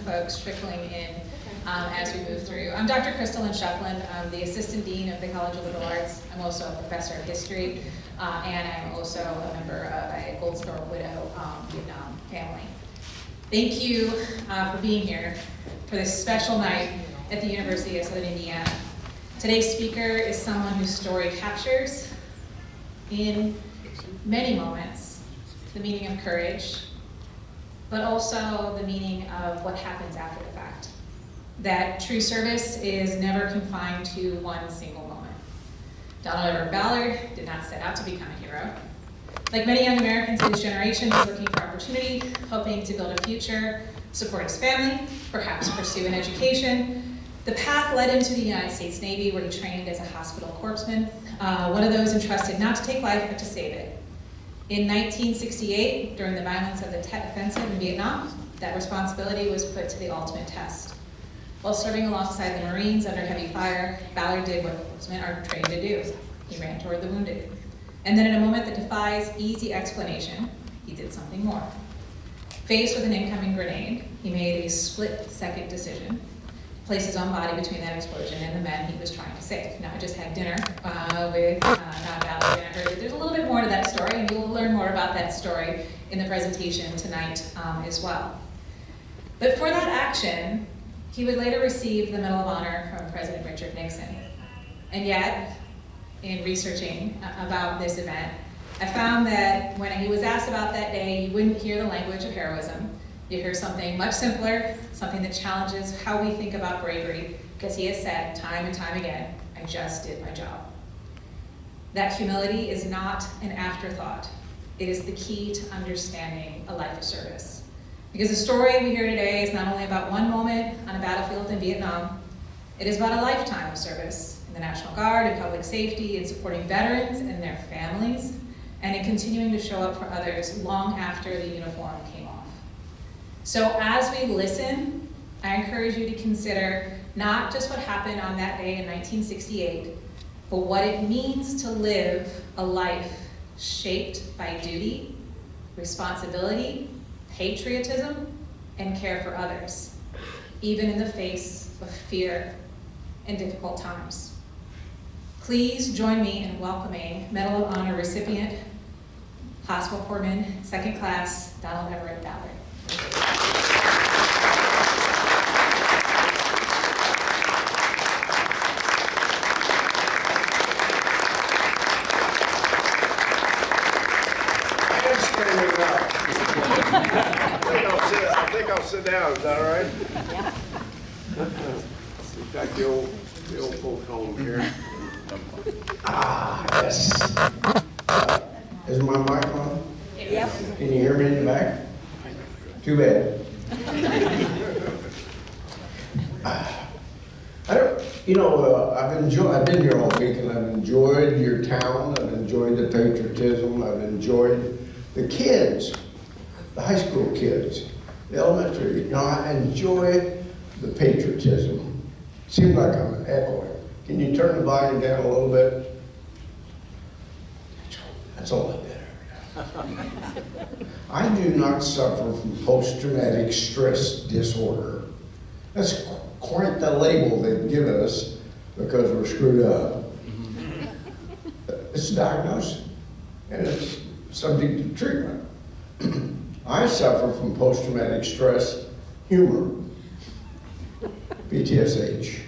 folks trickling in as we move through. I'm Dr. Crystalyn Shefflin. I'm the Assistant Dean of the College of Liberal Arts. I'm also a professor of history, and I'm also a member of a Gold Star Widow Vietnam family. Thank you for being here for this special night at the University of Southern Indiana. Today's speaker is someone whose story captures, in many moments, the meaning of courage, but also the meaning of what happens after the fact. That true service is never confined to one single moment. Donald Everett Ballard did not set out to become a hero. Like many young Americans of his generation, he's looking for opportunity, hoping to build a future, support his family, perhaps pursue an education. The path led him to the United States Navy, where he trained as a hospital corpsman, one of those entrusted not to take life, but to save it. In 1968, during the violence of the Tet Offensive in Vietnam, that responsibility was put to the ultimate test. While serving alongside the Marines under heavy fire, Ballard did what corpsmen are trained to do. He ran toward the wounded. And then in a moment that defies easy explanation, he did something more. Faced with an incoming grenade, he made a split-second decision, placed his own body between that explosion and the men he was trying to save. Now, I just had dinner with Don Ballard, and I heard that there's a little bit more to that story, and you'll learn more about that story in the presentation tonight as well. But for that action, he would later receive the Medal of Honor from President Richard Nixon. And yet, in researching about this event, I found that when he was asked about that day, you wouldn't hear the language of heroism. You hear something much simpler, something that challenges how we think about bravery, because he has said time and time again, I just did my job. That humility is not an afterthought. It is the key to understanding a life of service. Because the story we hear today is not only about one moment on a battlefield in Vietnam, it is about a lifetime of service in the National Guard, in public safety, in supporting veterans and their families, and in continuing to show up for others long after the uniform came off. So as we listen, I encourage you to consider not just what happened on that day in 1968, but what it means to live a life shaped by duty, responsibility, patriotism, and care for others, even in the face of fear and difficult times. Please join me in welcoming Medal of Honor recipient, Hospital Corpsman, 2nd Class, Donald Everett Ballard. I think I'll sit down. Is that all right? Yeah. We've got the old folks home here. Yes. Is my mic on? Yep. Can you hear me in the back? Too bad. I've been here all week, and I've enjoyed your town. I've enjoyed the patriotism. I've enjoyed the kids, the high school kids, the elementary. I enjoy the patriotism. Seems like I'm echoing. Can you turn the volume down a little bit? That's a lot better. I do not suffer from post-traumatic stress disorder. That's quite the label they've given us because we're screwed up. It's diagnosed and it's subject to treatment. I suffer from post-traumatic stress humor, PTSH.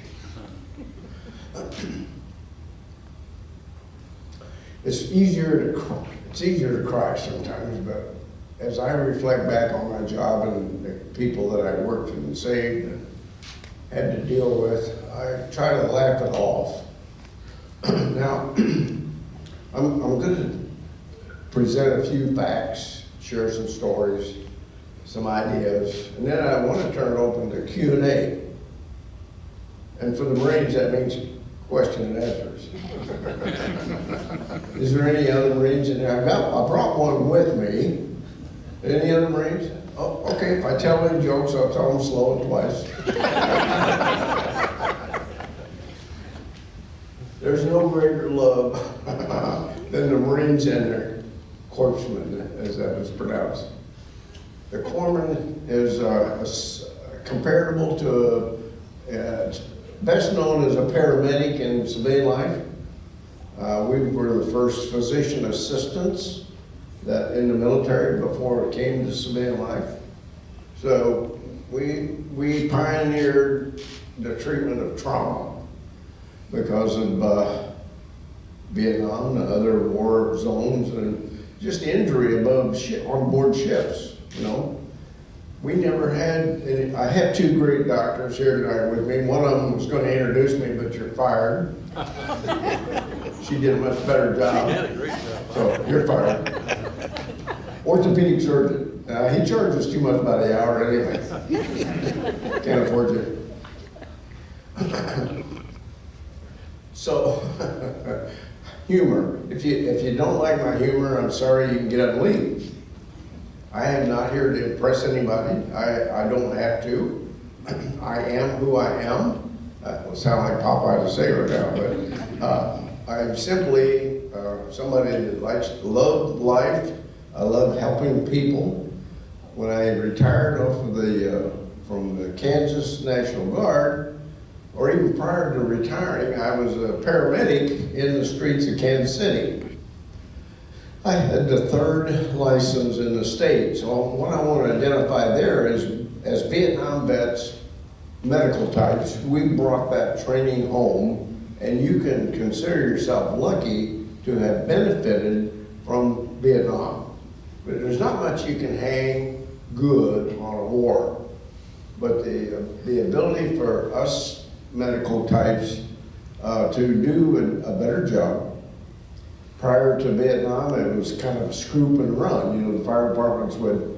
It's easier to cry sometimes, but as I reflect back on my job and the people that I worked and saved and had to deal with, I try to laugh it off. Now, I'm going to present a few facts, share some stories, some ideas, and then I want to turn it open to Q&A. And for the Marines, that means question and answers. Is there any other Marines in there? I brought one with me. Any other Marines? Oh, okay, if I tell any jokes, I'll tell them slow and twice. There's no greater love than the Marines and their corpsmen, as that is pronounced. The corpsman is a comparable to, best known as a paramedic in civilian life. We were the first physician assistants that in the military before it came to civilian life. So we pioneered the treatment of trauma because of Vietnam and other war zones and just injury on board ships, you know. We never had any. I have two great doctors here tonight with me. One of them was going to introduce me, but you're fired. She did a much better job. She did a great job. So you're fired. Orthopedic surgeon. He charges too much by the hour anyway. Can't afford you. So, humor. If you don't like my humor, I'm sorry, you can get up and leave. I am not here to impress anybody. I don't have to. I am who I am. That will sound like Popeye to say right now, but I'm simply somebody that love life. I love helping people. When I retired off of from the Kansas National Guard, or even prior to retiring, I was a paramedic in the streets of Kansas City. I had the third license in the state, so what I want to identify there is, as Vietnam vets, medical types, we brought that training home, and you can consider yourself lucky to have benefited from Vietnam. But there's not much you can hang good on a war. But the ability for us medical types to do a better job. Prior to Vietnam, it was kind of a scoop and run. You know, the fire departments would,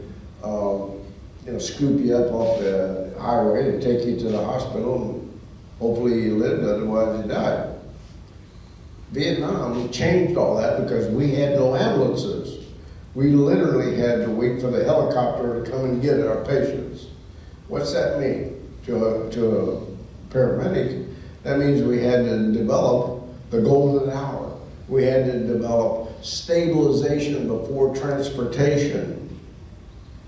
scoop you up off the highway and take you to the hospital, and hopefully you lived, otherwise you died. Vietnam changed all that because we had no ambulances. We literally had to wait for the helicopter to come and get our patients. What's that mean to a paramedic? That means we had to develop the golden hour. We had to develop stabilization before transportation,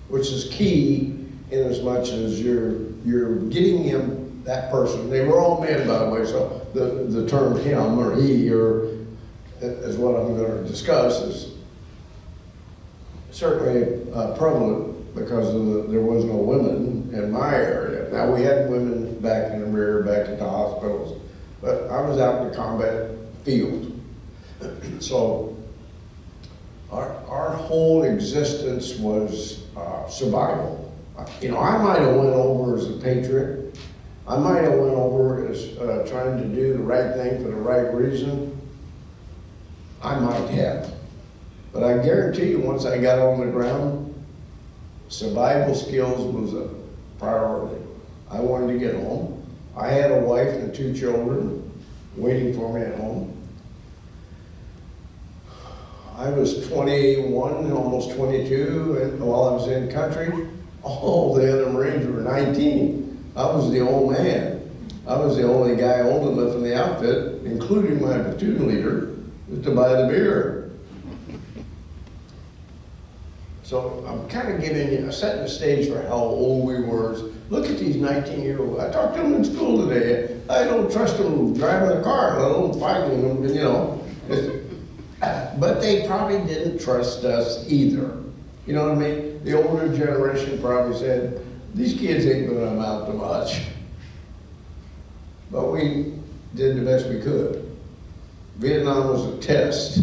which is key in as much as you're getting him, that person. They were all men, by the way, so the term him or he or is what I'm going to discuss is certainly prevalent because there was no women in my area. Now we had women back in the rear, back at the hospitals, but I was out in the combat field. So our whole existence was survival. You know, I might have went over as a patriot. I might have went over as trying to do the right thing for the right reason. I might have. But I guarantee you, once I got on the ground, survival skills was a priority. I wanted to get home. I had a wife and 2 children waiting for me at home. I was 21, almost 22, and while I was in country, all the other Marines were 19. I was the old man. I was the only guy old enough in the outfit, including my platoon leader, to buy the beer. So I'm kind of giving you, setting the stage for how old we were. Look at these 19-year-olds. I talked to them in school today. I don't trust them driving a car, let alone fighting them, you know. But they probably didn't trust us either. You know what I mean? The older generation probably said, these kids ain't gonna amount to much. But we did the best we could. Vietnam was a test,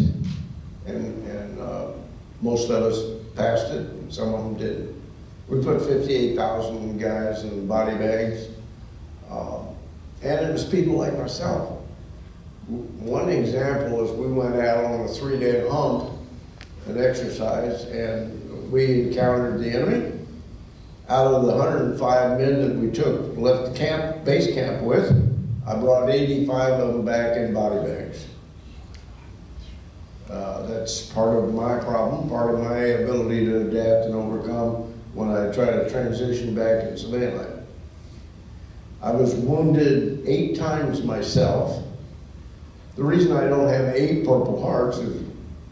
and most of us passed it, and some of them didn't. We put 58,000 guys in body bags, and it was people like myself. One example is we went out on a 3-day hump, an exercise, and we encountered the enemy. Out of the 105 men that we left the base camp with, I brought 85 of them back in body bags. That's part of my problem, part of my ability to adapt and overcome when I try to transition back in civilian life. I was wounded 8 times myself. The reason I don't have 8 Purple Hearts is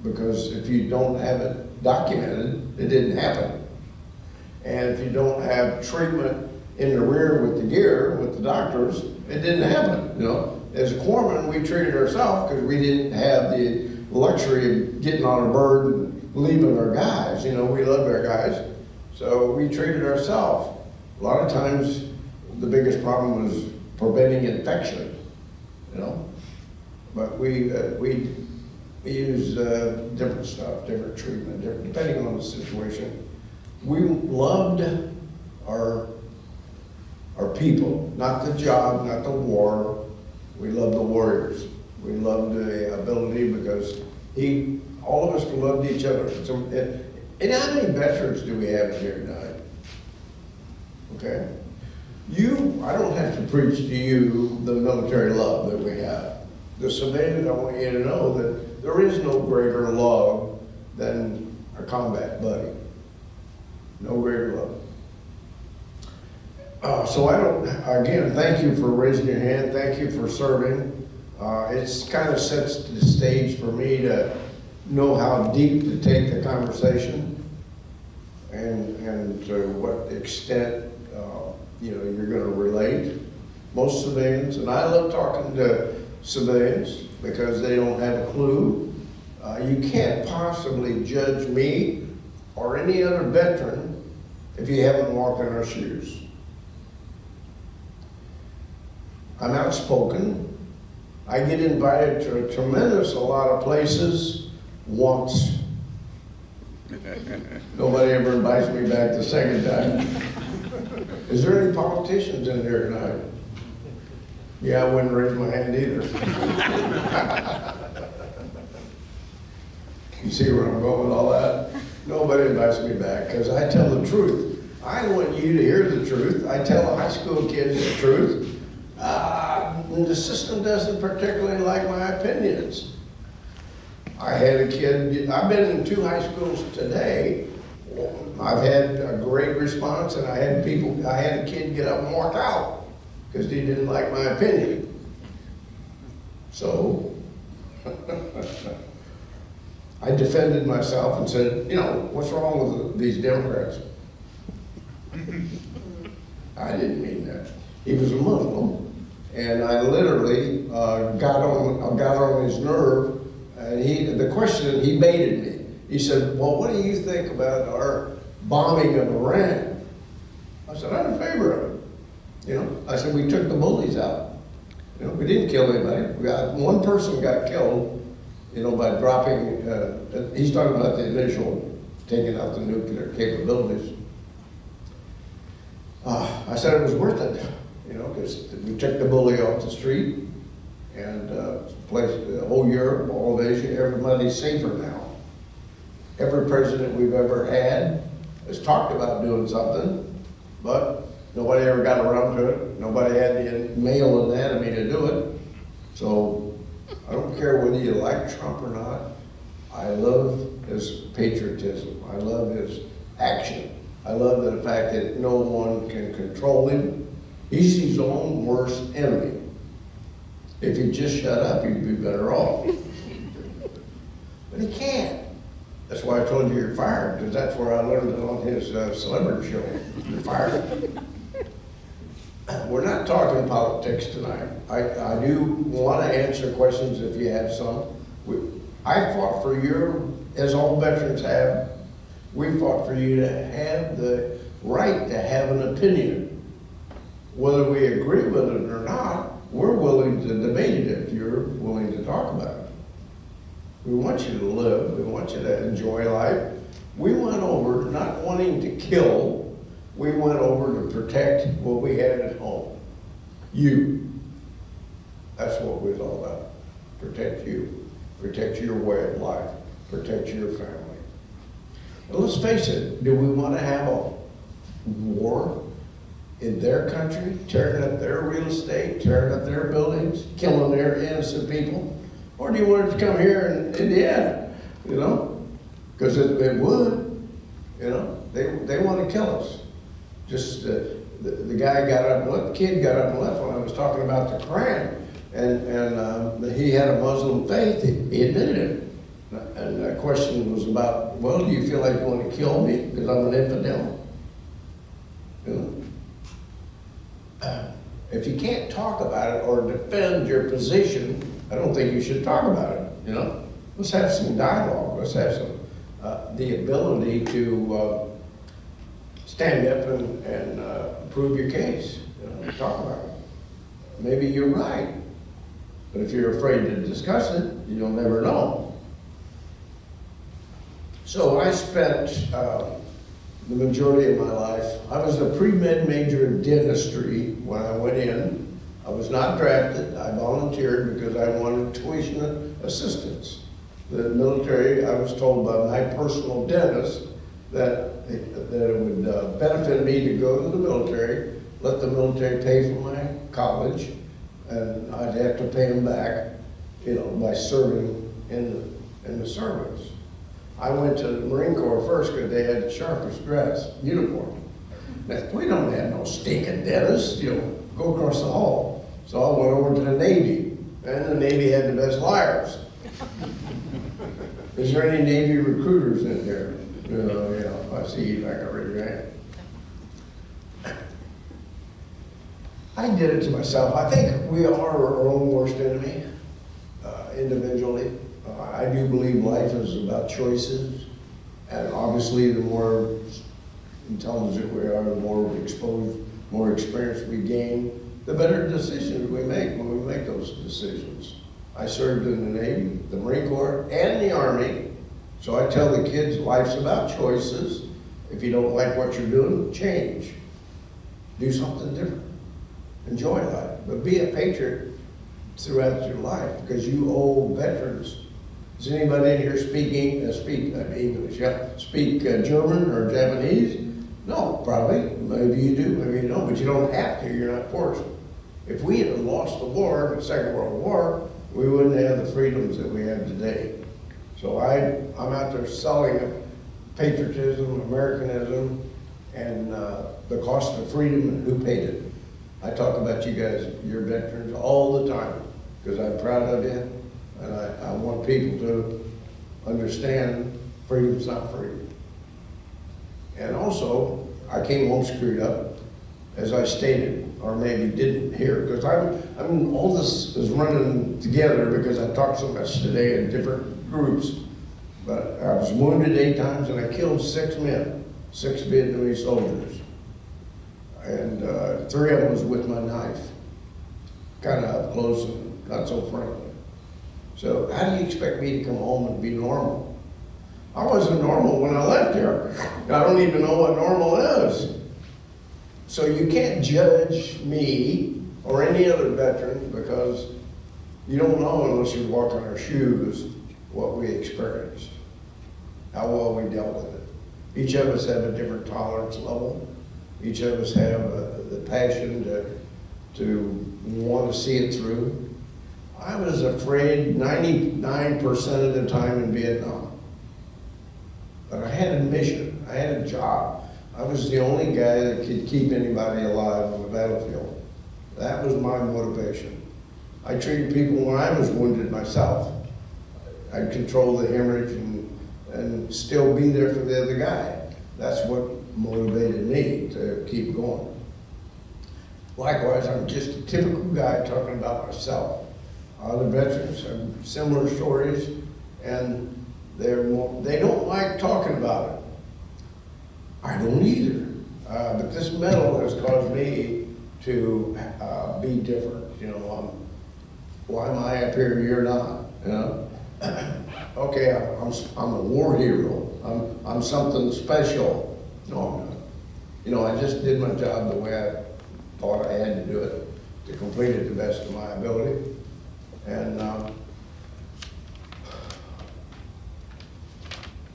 because if you don't have it documented, it didn't happen. And if you don't have treatment in the rear with the gear, with the doctors, it didn't happen, you know. As a corpsman, we treated ourselves because we didn't have the luxury of getting on a bird and leaving our guys, you know, we loved our guys. So we treated ourselves. A lot of times, the biggest problem was preventing infection, you know. But we use different stuff, different treatment, depending on the situation. We loved our people, not the job, not the war. We loved the warriors. We loved the ability because all of us loved each other. So, and how many veterans do we have in here tonight? Okay? I don't have to preach to you the military love that we have. The civilians, I want you to know that there is no greater love than a combat buddy. No greater love. So again, thank you for raising your hand. Thank you for serving. It's kind of sets the stage for me to know how deep to take the conversation and to what extent you're going to relate. Most civilians, and I love talking to civilians because they don't have a clue. You can't possibly judge me or any other veteran if you haven't walked in our shoes. I'm outspoken. I get invited to a tremendous lot of places once. Nobody ever invites me back the second time. Is there any politicians in here tonight? Yeah, I wouldn't raise my hand either. You see where I'm going with all that? Nobody invites me back because I tell the truth. I want you to hear the truth. I tell the high school kids the truth. The system doesn't particularly like my opinions. I had a kid, I've been in 2 high schools today. I've had a great response, and I had a kid get up and walk out because he didn't like my opinion. So, I defended myself and said, what's wrong with these Democrats? I didn't mean that. He was a Muslim, and I literally got on his nerve, and the question, he baited me. He said, well, what do you think about our bombing of Iran? I said, I'm in favor of it. I said, we took the bullies out. We didn't kill anybody. One person got killed, by dropping, he's talking about the initial taking out the nuclear capabilities. I said it was worth it, because we took the bully off the street, and the whole Europe, all of Asia, everybody's safer now. Every president we've ever had has talked about doing something, but nobody ever got around to it. Nobody had the male anatomy to do it. So I don't care whether you like Trump or not. I love his patriotism. I love his action. I love the fact that no one can control him. He's his own worst enemy. If he'd just shut up, he'd be better off. But he can't. That's why I told you you're fired, because that's where I learned it on his celebrity show. You're fired. We're not talking politics tonight. I do want to answer questions if you have some. I fought for as all veterans have, we fought for you to have the right to have an opinion. Whether we agree with it or not, we're willing to debate it if you're willing to talk about it. We want you to live. We want you to enjoy life. We went over not wanting to kill. We went over to protect what we had at home. You. That's what it was all about. Protect you. Protect your way of life. Protect your family. But let's face it, do we want to have a war in their country, tearing up their real estate, tearing up their buildings, killing their innocent people? Or do you want it to come here in Indiana, Because it would, They want to kill us. Just the guy got up and left, the kid got up and left when I was talking about the Quran. And he had a Muslim faith, he admitted it. And the question was about, well, do you feel like you want to kill me because I'm an infidel? if you can't talk about it or defend your position, I don't think you should talk about it, you know? Let's have some dialogue, let's have some, the ability to stand up and prove your case, you know, talk about it. Maybe you're right, but if you're afraid to discuss it, you'll never know. So I spent the majority of my life, I was a pre-med major in dentistry when I went in. I was not drafted, I volunteered because I wanted tuition assistance. The military, I was told by my personal dentist that it would benefit me to go to the military, let the military pay for my college, and I'd have to pay them back, you know, by serving in the service. I went to the Marine Corps first because they had the sharpest dress uniform. Now, we don't have no stinking dentists, you know, go across the hall. So I went over to the Navy, and the Navy had the best liars. Is there any Navy recruiters in there? You know, I see you like a raise your hand. I did it to myself. I think we are our own worst enemy, individually. I do believe life is about choices, and obviously the more intelligent we are, the more exposed, more experience we gain, the better decisions we make when we make those decisions. I served in the Navy, the Marine Corps, and the Army, so I tell the kids life's about choices. If you don't like what you're doing, change. Do something different. Enjoy life, but be a patriot throughout your life because you owe veterans. Does anybody in here speak English? Yeah, speak German or Japanese? No, probably. Maybe you do, maybe you don't, but you don't have to. You're not forced. If we had lost the war, the Second World War, we wouldn't have the freedoms that we have today. So I'm out there selling patriotism, Americanism, and the cost of freedom and who paid it. I talk about you guys, your veterans, all the time because I'm proud of you. And I want people to understand freedom's not free. And also, I came home screwed up, as I stated, or maybe didn't hear, because all this is running together because I talked so much today in different groups. But I was wounded 8 times and I killed 6 men, 6 Vietnamese soldiers. And 3 of them was with my knife, kind of up close and not so friendly. So how do you expect me to come home and be normal? I wasn't normal when I left here. I don't even know what normal is. So you can't judge me or any other veteran because you don't know unless you walk in our shoes what we experienced, how well we dealt with it. Each of us have a different tolerance level. Each of us have the passion to want to see it through. I was afraid 99% of the time in Vietnam. But I had a mission, I had a job. I was the only guy that could keep anybody alive on the battlefield. That was my motivation. I treated people when I was wounded myself. I'd control the hemorrhage and still be there for the other guy. That's what motivated me to keep going. Likewise, I'm just a typical guy talking about myself. Other veterans have similar stories, and they don't like talking about it. I don't either. But this medal has caused me to be different. You know, why am I up here? You're not. You know. Okay, I'm a war hero. I'm something special. No, I'm not. You know, I just did my job the way I thought I had to do it to complete it to the best of my ability. And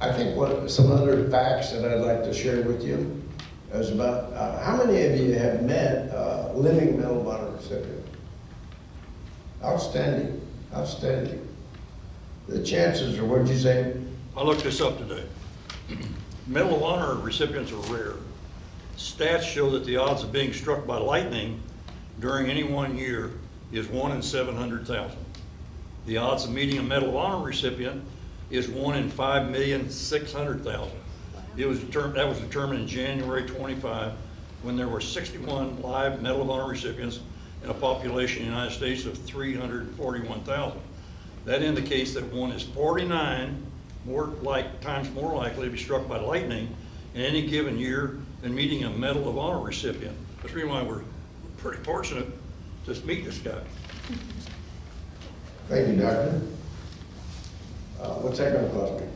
I think some other facts that I'd like to share with you is about how many of you have met a living Medal of Honor recipient? Outstanding, outstanding. The chances are, what did you say? I looked this up today. Medal of Honor recipients are rare. Stats show that the odds of being struck by lightning during any one year is 1 in 700,000. The odds of meeting a Medal of Honor recipient is 1 in 5,600,000. That was determined in January 25 when there were 61 live Medal of Honor recipients and a population in the United States of 341,000. That indicates that one is 49 times more likely to be struck by lightning in any given year than meeting a Medal of Honor recipient. That's the reason why we're pretty fortunate to meet this guy. Thank you, Doctor. What's that gonna cost me?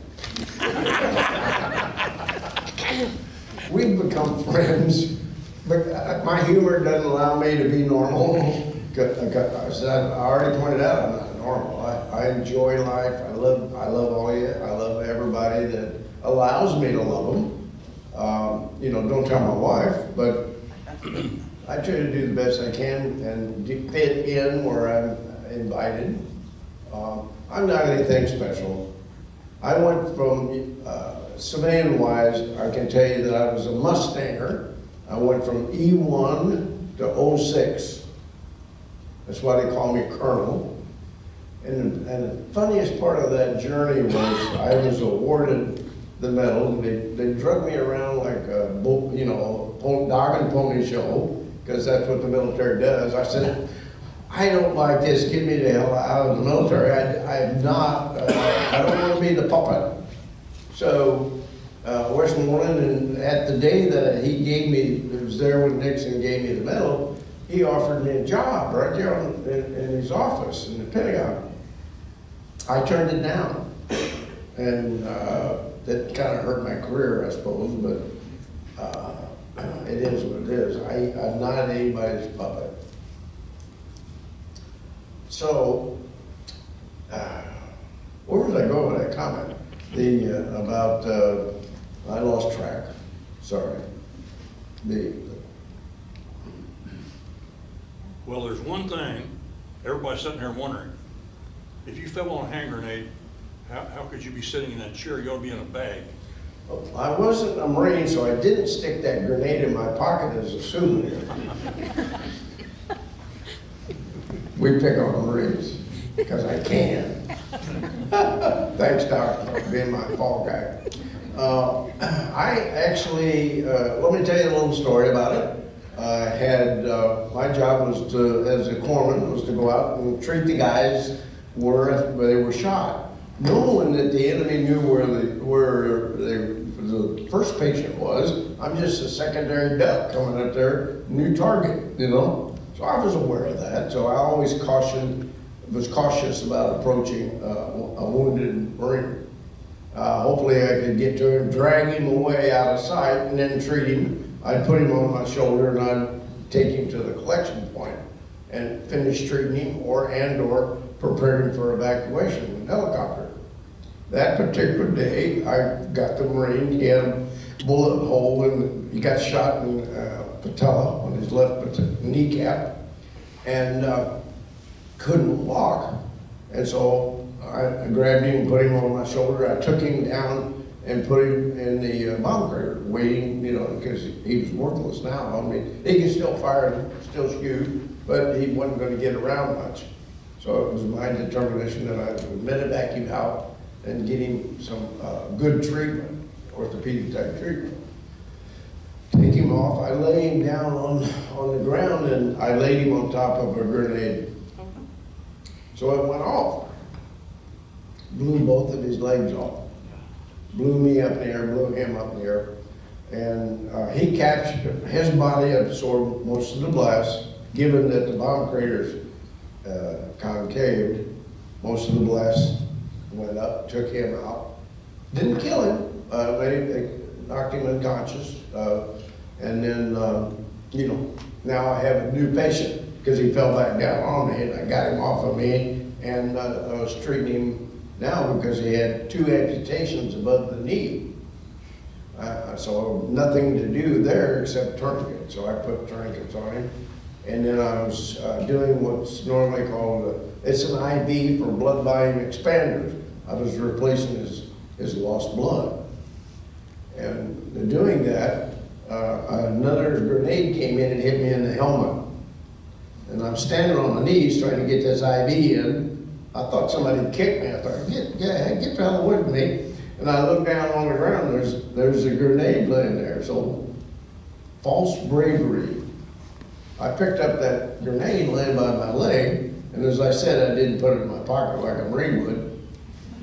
We've become friends, but my humor doesn't allow me to be normal. As I already pointed out, I'm not normal. I enjoy life. I love all of you. I love everybody that allows me to love them. Don't tell my wife, but I try to do the best I can and fit in where I'm invited. I'm not anything special. I went from, civilian-wise, I can tell you that I was a Mustanger. I went from E1 to 06. That's why they call me Colonel. And the funniest part of that journey was I was awarded the medal. They drug me around like a dog and pony show, because that's what the military does. I said, I don't like this, get me the hell out of the military. I don't want to be the puppet. So Westmoreland, and at the day that he gave me, it was there when Nixon gave me the medal, he offered me a job right there in his office in the Pentagon. I turned it down, and that kind of hurt my career, I suppose, but it is what it is. I'm not anybody's puppet. So, where was I going with that comment? I lost track, sorry. Well, there's one thing, everybody's sitting here wondering, if you fell on a hand grenade, how could you be sitting in that chair? You ought to be in a bag. I wasn't a Marine, so I didn't stick that grenade in my pocket as a souvenir. We pick on Marines, because I can. Thanks, Doc, for being my fall guy. I actually, let me tell you a little story about it. I had, my job was to, as a corpsman, was to go out and treat the guys where they were shot. No one that the enemy knew where the first patient was. I'm just a secondary duck coming up there, new target, So I was aware of that. So I always was cautious about approaching a wounded Marine. Hopefully I could get to him, drag him away out of sight, and then treat him. I'd put him on my shoulder and I'd take him to the collection point and finish treating him or prepare him for evacuation with a helicopter. That particular day, I got the Marine. He had a bullet hole and he got shot in patella on his left kneecap and couldn't walk. And so I grabbed him and put him on my shoulder. I took him down and put him in the bomb crater, waiting, because he was worthless now. I mean, he could still fire and still shoot, but he wasn't going to get around much. So it was my determination that I would medevac him out and get him some good treatment, orthopedic type treatment. Take him off. I lay him down on the ground and I laid him on top of a grenade. So it went off. Blew both of his legs off. Blew me up in the air, blew him up in the air. And he captured, his body absorbed most of the blast, given that the bomb crater's concaved. Most of the blast went up, took him out. Didn't kill him, they knocked him unconscious. And then, now I have a new patient because he fell back down on me and I got him off of me and I was treating him now because he had 2 amputations above the knee. So nothing to do there except tourniquet. So I put tourniquets on him. And then I was doing what's normally called, it's an IV for blood volume expanders. I was replacing his lost blood. And doing that, another grenade came in and hit me in the helmet. And I'm standing on my knees trying to get this IV in. I thought somebody kicked me. I thought, get the hell away from me. And I looked down on the ground, there's a grenade laying there. So false bravery. I picked up that grenade laying by my leg, and as I said, I didn't put it in my pocket like a Marine would.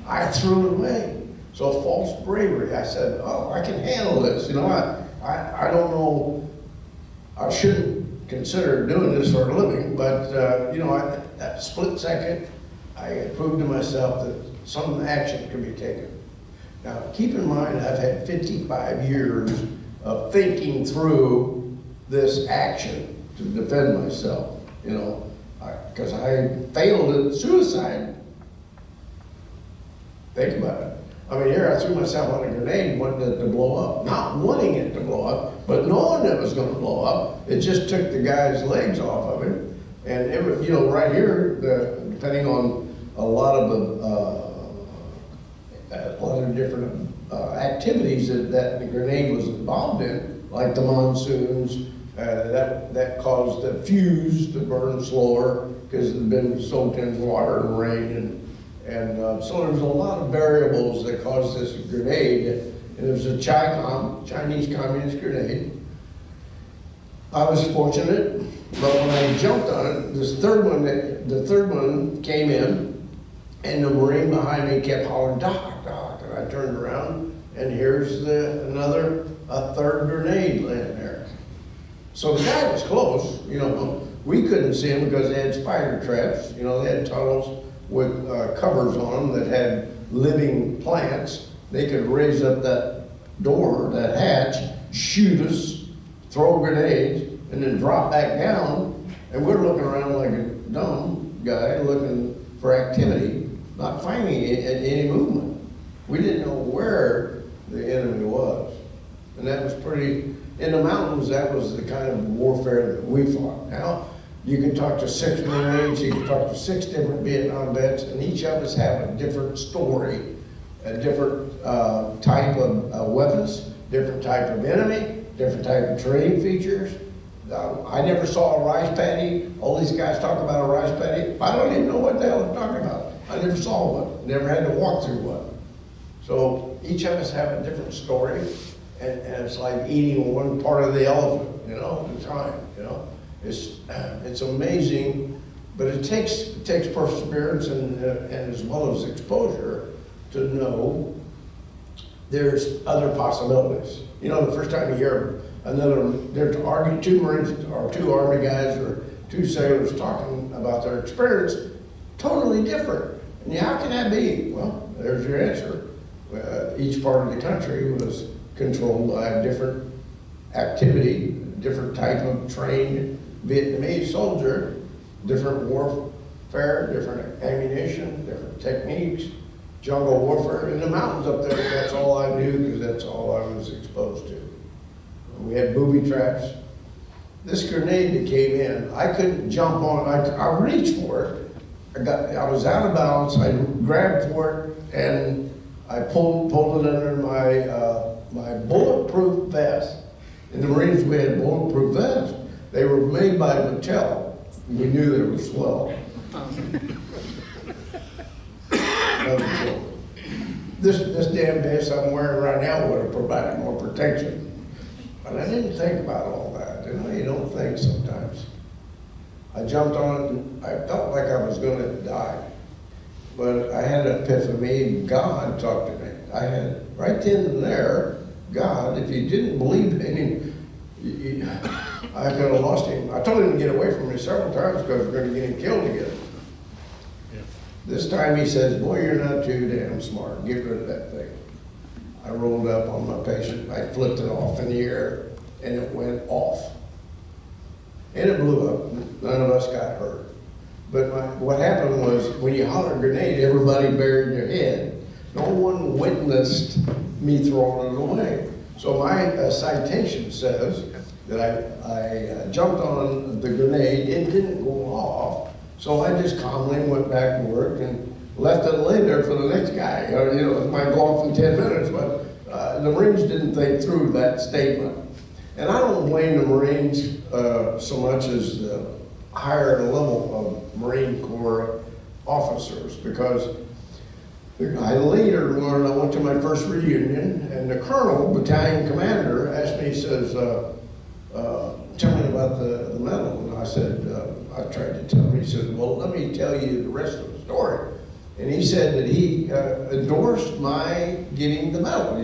I threw it away. So false bravery. I said, oh, I can handle this. You know, I don't know, I shouldn't consider doing this for a living, but, you know, that split second, I proved to myself that some action could be taken. Now, keep in mind, I've had 55 years of thinking through this action to defend myself, you know, because I failed at suicide. Think about it. I mean, here I threw myself on a grenade, wanting it to blow up. Not wanting it to blow up, but knowing it was going to blow up. It just took the guy's legs off of him. And it was, you know, right here, depending on a lot of different activities that the grenade was involved in, like the monsoons, that caused the fuse to burn slower because it had been soaked in water and rain. And so there was a lot of variables that caused this grenade, and it was a Chinese communist grenade. I was fortunate, but when I jumped on it, the third one came in, and the Marine behind me kept hollering, "Doc, Doc," and I turned around, and here's a third grenade laying there. So the guy was close, you know, we couldn't see him because they had spider traps, you know, they had tunnels with covers on them that had living plants. They could raise up that door, that hatch, shoot us, throw grenades, and then drop back down, and we're looking around like a dumb guy looking for activity, not finding any movement. We didn't know where the enemy was. And that was pretty, in the mountains, that was the kind of warfare that we fought. Now, you can talk to 6 Marines, you can talk to 6 different Vietnam vets, and each of us have a different story, a different type of weapons, different type of enemy, different type of terrain features. I never saw a rice paddy. All these guys talk about a rice paddy. I don't even know what the hell they're talking about. I never saw one, never had to walk through one. So each of us have a different story, and it's like eating one part of the elephant, you know, at a time, you know. It's amazing, but it takes perseverance and as well as exposure to know there's other possibilities. You know, the first time you hear there's two Marines or 2 Army guys or 2 sailors talking about their experience, totally different. And how can that be? Well, there's your answer. Each part of the country was controlled by a different activity, different type of trained Vietnamese soldier, different warfare, different ammunition, different techniques, jungle warfare. In the mountains up there, that's all I knew because that's all I was exposed to. We had booby traps. This grenade that came in, I couldn't jump on it. I reached for it. I was out of balance. I grabbed for it and I pulled it under my bulletproof vest. In the Marines, we had bulletproof vests. They were made by Mattel. We knew they were swell. This damn vest I'm wearing right now would have provided more protection. But I didn't think about all that. You know, you don't think sometimes. I jumped on it and I felt like I was going to die. But I had an epiphany. God talked to me. I had, right then and there, God, if you didn't believe in him, I could have lost him. I told him to get away from me several times because we're going to get him killed together. Yeah. This time he says, boy, you're not too damn smart. Get rid of that thing. I rolled up on my patient. I flipped it off in the air, and it went off. And it blew up. None of us got hurt. But what happened was, when you holler grenade, everybody buried their head. No one witnessed me throwing it away. So my citation says that I jumped on the grenade, it didn't go off, so I just calmly went back to work and left it lay there for the next guy. You know, it might go off in 10 minutes, but the Marines didn't think through that statement. And I don't blame the Marines so much as the higher level of Marine Corps officers, because I later learned, I went to my first reunion, and the colonel, battalion commander, asked me, he says, tell me about the medal. And I said, I tried to tell him. He said, well, let me tell you the rest of the story. And he said that he endorsed my getting the medal.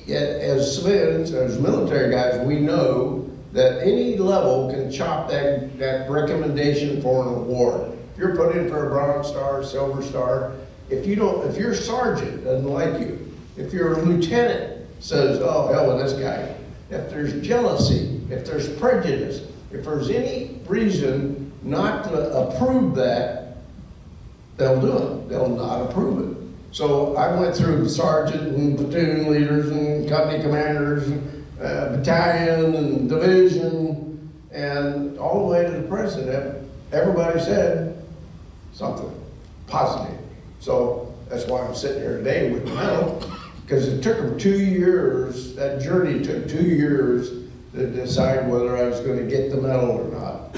As civilians, as military guys, we know that any level can chop that recommendation for an award. If you're put in for a Bronze Star, Silver Star, if your sergeant doesn't like you, if your lieutenant says, oh, hell with this guy, if there's jealousy, if there's prejudice, if there's any reason not to approve that, they'll do it. They'll not approve it. So I went through sergeant and platoon leaders and company commanders and battalion and division and all the way to the president. Everybody said something positive. So that's why I'm sitting here today with the medal, because it took them 2 years, that journey took 2 years to decide whether I was going to get the medal or not.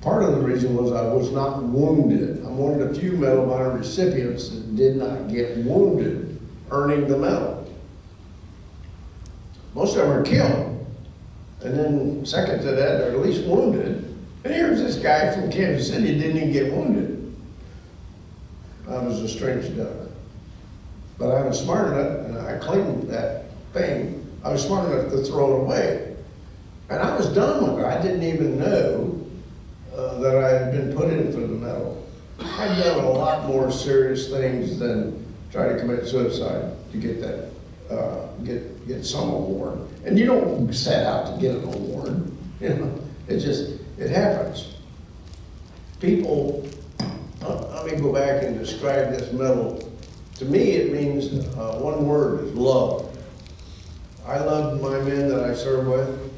Part of the reason was I was not wounded. I'm one of the few Medal of Honor recipients that did not get wounded earning the medal. Most of them are killed. And then second to that, they're at least wounded. And here's this guy from Kansas City didn't even get wounded. I was a strange duck. But I was smart enough, and I claimed that fame, I was smart enough to throw it away. And I was done with it. I didn't even know that I had been put in for the medal. I'd done a lot more serious things than try to commit suicide to get that, get some award. And you don't set out to get an award, you know. It happens. People, let me go back and describe this medal. To me, it means one word is love. I loved my men that I served with,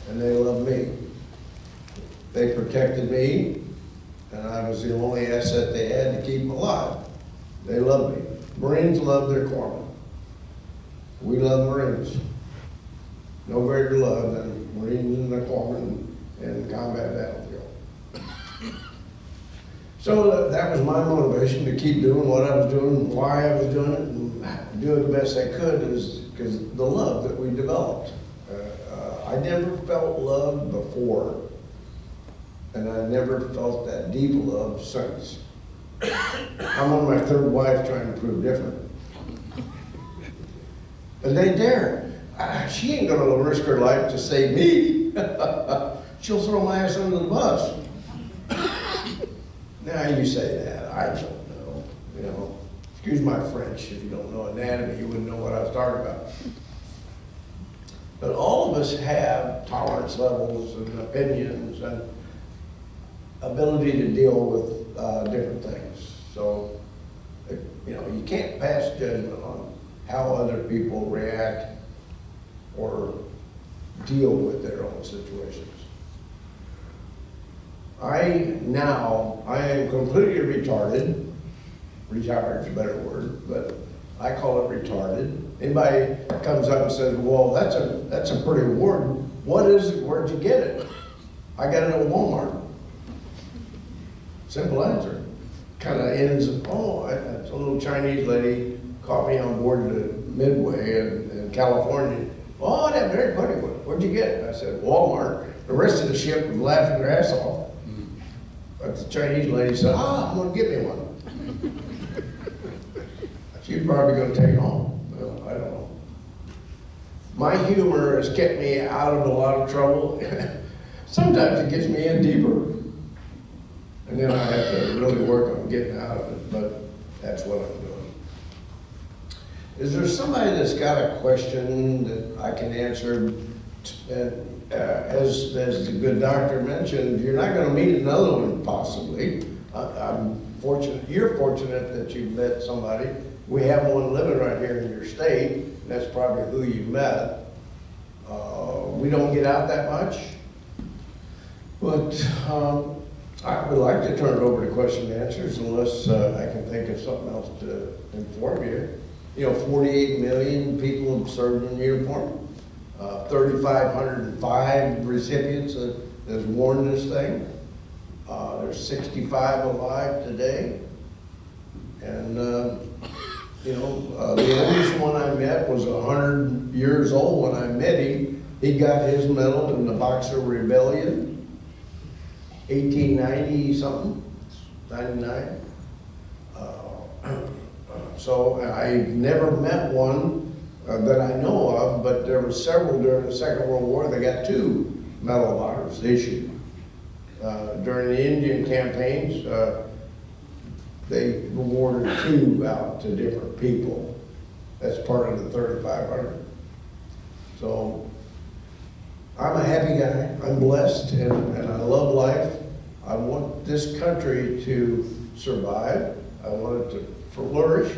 and they loved me. They protected me, and I was the only asset they had to keep them alive. They loved me. Marines love their corpsmen. We love Marines. No greater love than Marines and their corpsmen in the combat battlefield. So that was my motivation to keep doing what I was doing, why I was doing it, and do it the best I could, is because the love that we developed. I never felt love before, and I never felt that deep love since. I'm on my third wife trying to prove different. And they dare. She ain't gonna risk her life to save me. She'll throw my ass under the bus. Now you say that, I don't know. You know, excuse my French, if you don't know anatomy, you wouldn't know what I was talking about. But all of us have tolerance levels and opinions and ability to deal with different things. So, you know, you can't pass judgment on how other people react or deal with their own situations. I am completely retired is a better word, but I call it retarded. Anybody comes up and says, well, that's a pretty award. What is it? Where'd you get it? I got it at Walmart. Simple answer. Kind of ends, it's a little Chinese lady caught me on board the Midway in California. Oh, that very pretty one. Where'd you get it? I said, Walmart. The rest of the ship was laughing their ass off. But the Chinese lady said, I'm gonna get me one. She's probably gonna take it home. Well, I don't know. My humor has kept me out of a lot of trouble. Sometimes it gets me in deeper. And then I have to really work on getting out of it, but that's what I'm doing. Is there somebody that's got a question that I can answer? And as the good doctor mentioned, you're not going to meet another one possibly. I'm fortunate, you're fortunate that you've met somebody. We have one living right here in your state, and that's probably who you met. We don't get out that much, but I would like to turn it over to question and answers unless I can think of something else to inform you. You know, 48 million people have served in uniform. 3,505 recipients that has worn this thing. There's 65 alive today. And, you know, the oldest one I met was 100 years old when I met him. He got his medal in the Boxer Rebellion, 1890 something, 99. So I never met one that I know of, but there were several during the Second World War. They got 2 Medal of Honors issued. During the Indian campaigns, they awarded 2 out to different people. That's part of the 3,500. So I'm a happy guy. I'm blessed, and I love life. I want this country to survive. I want it to flourish,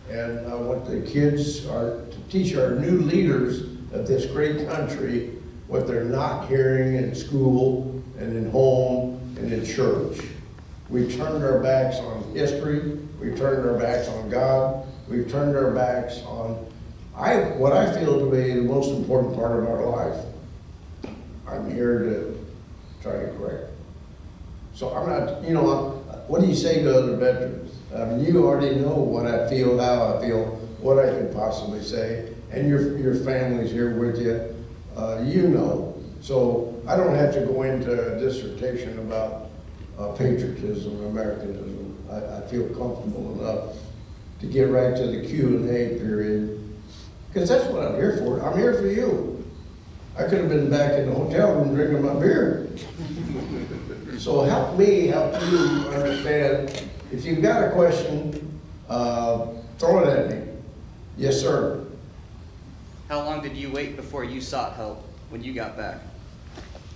and I want the kids to teach our new leaders of this great country what they're not hearing in school and in home and in church. We've turned our backs on history. We've turned our backs on God. We've turned our backs on what I feel to be the most important part of our life. I'm here to try to correct. So I'm not, what do you say to other veterans? You already know what I feel, how I feel, what I could possibly say, and your family's here with you. You know. So I don't have to go into a dissertation about patriotism, Americanism. I feel comfortable enough to get right to the Q&A period, because that's what I'm here for. I'm here for you. I could have been back in the hotel room drinking my beer. So help me help you understand. If you've got a question, throw it at me. Yes, sir. How long did you wait before you sought help when you got back?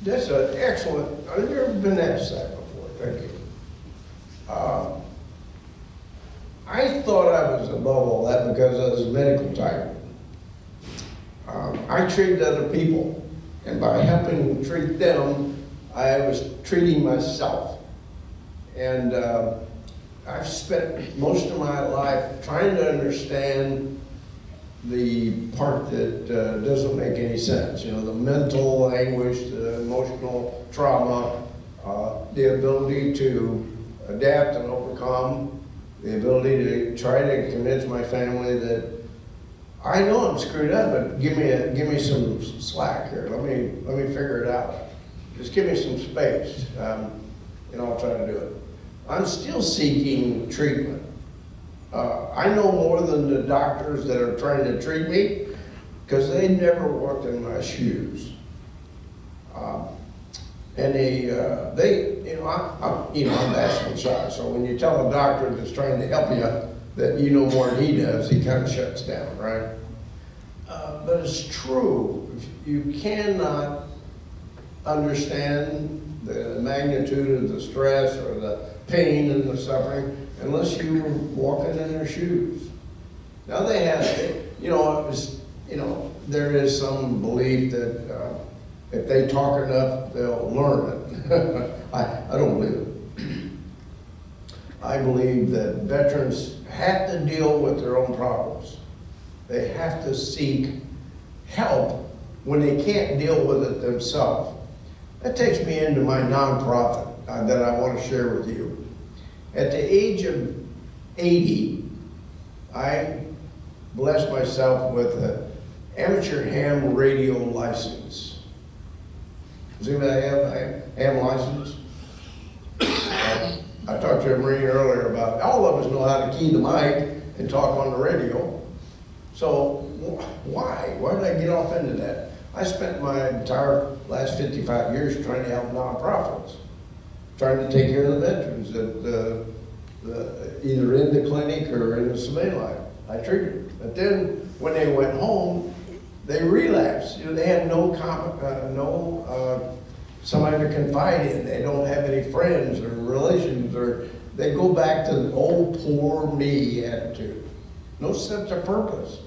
That's an excellent, I've never been asked that before, thank you. I thought I was above all that because I was a medical type. I treated other people, and by helping treat them, I was treating myself. And I've spent most of my life trying to understand the part that doesn't make any sense. The mental anguish, the emotional trauma, the ability to adapt and overcome, the ability to try to convince my family that I know I'm screwed up, but give me some slack here. Let me figure it out. Just give me some space, and I'll try to do it. I'm still seeking treatment. I know more than the doctors that are trying to treat me, because they never walked in my shoes. And I'm bashful shy. So when you tell a doctor that's trying to help you that you know more than he does, he kind of shuts down, right? But it's true. You cannot understand the magnitude of the stress or the pain and the suffering unless you were walking in their shoes. Now they have, there is some belief that if they talk enough, they'll learn it. I don't believe it. I believe that veterans have to deal with their own problems. They have to seek help when they can't deal with it themselves. That takes me into my nonprofit that I want to share with you. At the age of 80, I blessed myself with an amateur ham radio license. Does anybody have a ham license? I talked to a Marine earlier about all of us know how to key the mic and talk on the radio. So why? Why did I get off into that? I spent my entire last 55 years trying to help nonprofits, trying to take care of the veterans that either in the clinic or in the civilian life. I treated them. But then when they went home, they relapsed. They had somebody to confide in. They don't have any friends or relations, or they go back to the old poor me attitude. No sense of purpose.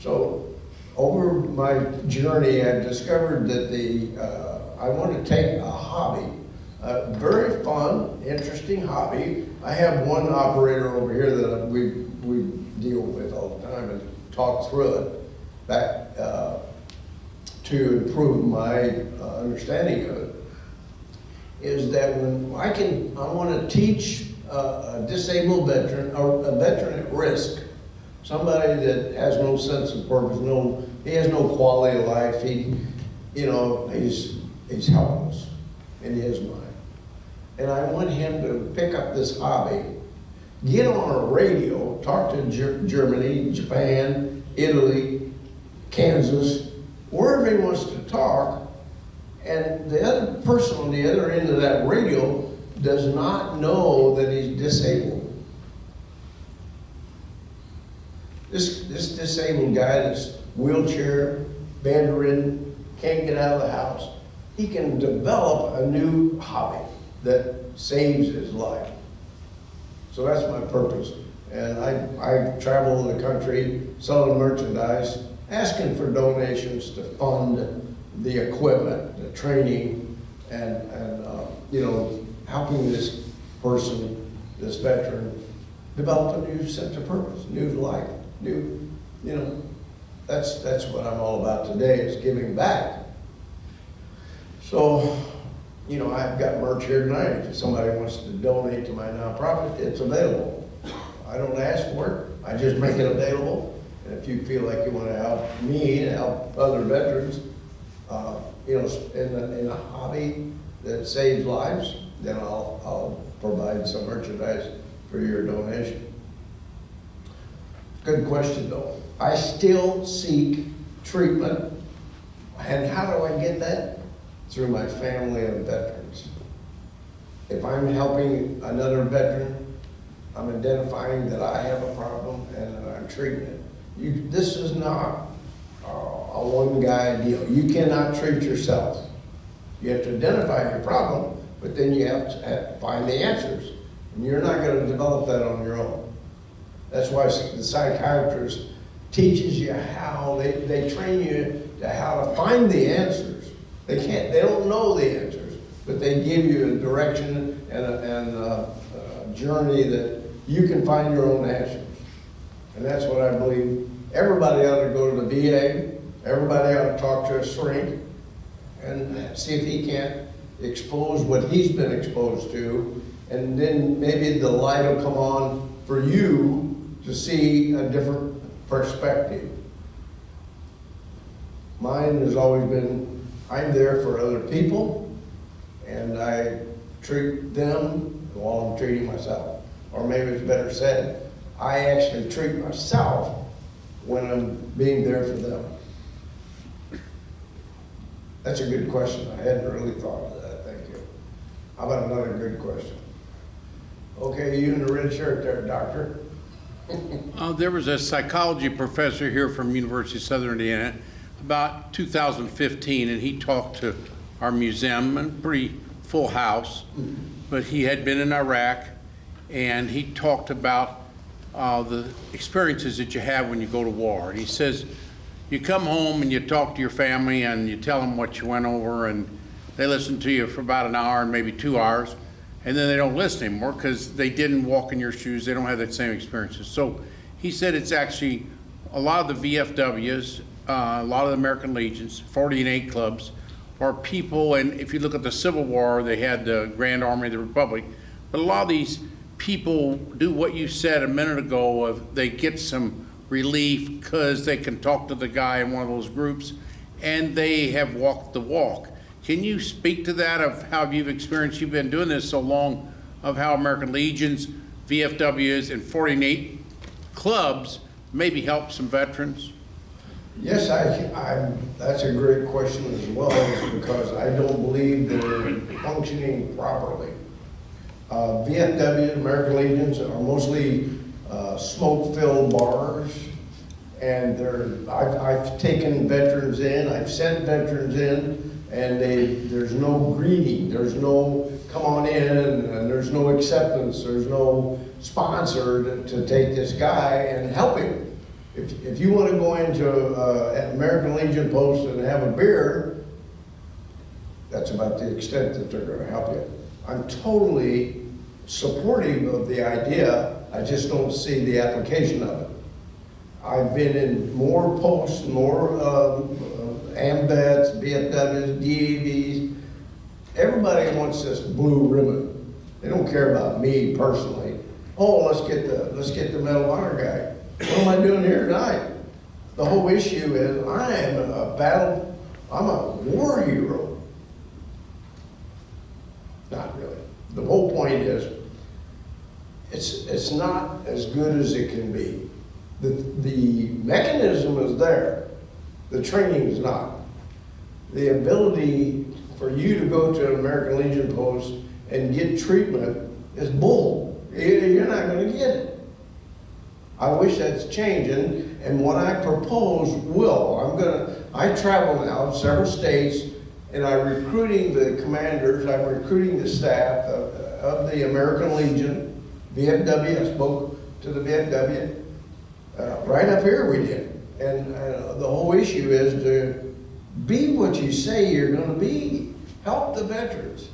So over my journey, I discovered that I want to take a hobby, a very fun, interesting hobby. I have one operator over here that we deal with all the time and talk through it back to improve my understanding of it. Is that when I want to teach a disabled veteran or a veteran at risk, somebody that has no sense of purpose, no He has no quality of life. He's helpless in his mind. And I want him to pick up this hobby, get on a radio, talk to Germany, Japan, Italy, Kansas, wherever he wants to talk, and the other person on the other end of that radio does not know that he's disabled. This disabled guy that's wheelchair, bedridden, can't get out of the house, he can develop a new hobby that saves his life. So that's my purpose. And I travel the country selling merchandise, asking for donations to fund the equipment, the training, and helping this person, this veteran, develop a new sense of purpose, new life, that's what I'm all about today, is giving back. So, I've got merch here tonight. If somebody wants to donate to my nonprofit, it's available. I don't ask for it, I just make it available. And if you feel like you want to help me and help other veterans, in a hobby that saves lives, then I'll provide some merchandise for your donation. Good question though. I still seek treatment. And how do I get that? Through my family of veterans. If I'm helping another veteran, I'm identifying that I have a problem and that I'm treating it. This is not a one-guy deal. You cannot treat yourself. You have to identify your problem, but then you have to find the answers. And you're not going to develop that on your own. That's why the psychiatrist teaches you how, they train you to how to find the answers. They don't know the answers, but they give you a direction and a journey that you can find your own answers. And that's what I believe. Everybody ought to go to the VA. Everybody ought to talk to a shrink and see if he can't expose what he's been exposed to. And then maybe the light will come on for you to see a different perspective. Mine has always been, I'm there for other people, and I treat them while I'm treating myself. Or maybe it's better said, I actually treat myself when I'm being there for them. That's a good question. I hadn't really thought of that. Thank you. How about another good question? Okay, you in the red shirt there, doctor. There was a psychology professor here from University of Southern Indiana about 2015, and he talked to our museum, and pretty full house, but he had been in Iraq, and he talked about the experiences that you have when you go to war. And he says, you come home and you talk to your family and you tell them what you went over, and they listen to you for about an hour and maybe 2 hours, and then they don't listen anymore because they didn't walk in your shoes. They don't have that same experiences. So he said it's actually a lot of the VFWs, a lot of the American Legions, 48 clubs, are people, and if you look at the Civil War, they had the Grand Army of the Republic, but a lot of these people do what you said a minute ago, of they get some relief because they can talk to the guy in one of those groups, and they have walked the walk. Can you speak to that, of how you've experienced, you've been doing this so long, of how American Legions, VFWs, and 48 clubs maybe help some veterans? Yes, that's a great question as well, because I don't believe they're functioning properly. VFW, American Legions, are mostly smoke-filled bars, and I've taken veterans in, I've sent veterans in, and there's no greeting, there's no come on in, and there's no acceptance, there's no sponsor to take this guy and help him. If you want to go into an American Legion post and have a beer, that's about the extent that they're going to help you. I'm totally supportive of the idea, I just don't see the application of it. I've been in more posts, more AMVETs, BFWs, DAVs. Everybody wants this blue ribbon. They don't care about me personally. Oh, let's get the Medal of Honor guy. What am I doing here tonight? the whole issue is I'm a war hero. Not really. The whole point is, it's not as good as it can be. The mechanism is there, the training is not. The ability for you to go to an American Legion post and get treatment is bull. You're not gonna get it. I wish that's changing, and what I propose will. I travel now several states, and I'm recruiting the commanders, I'm recruiting the staff of the American Legion, VFW. I spoke to the VFW. Right up here we did. And the whole issue is to be what you say you're gonna be. Help the veterans.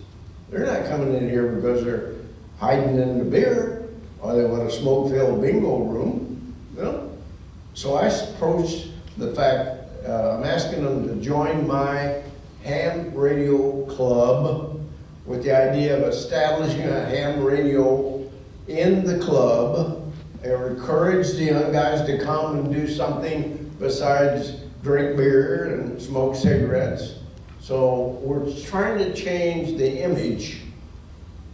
They're not coming in here because they're hiding in the beer or they want a smoke-filled bingo room. No. So I approached the fact, I'm asking them to join my ham radio club with the idea of establishing a ham radio in the club and encourage the young guys to come and do something besides drink beer and smoke cigarettes. So we're trying to change the image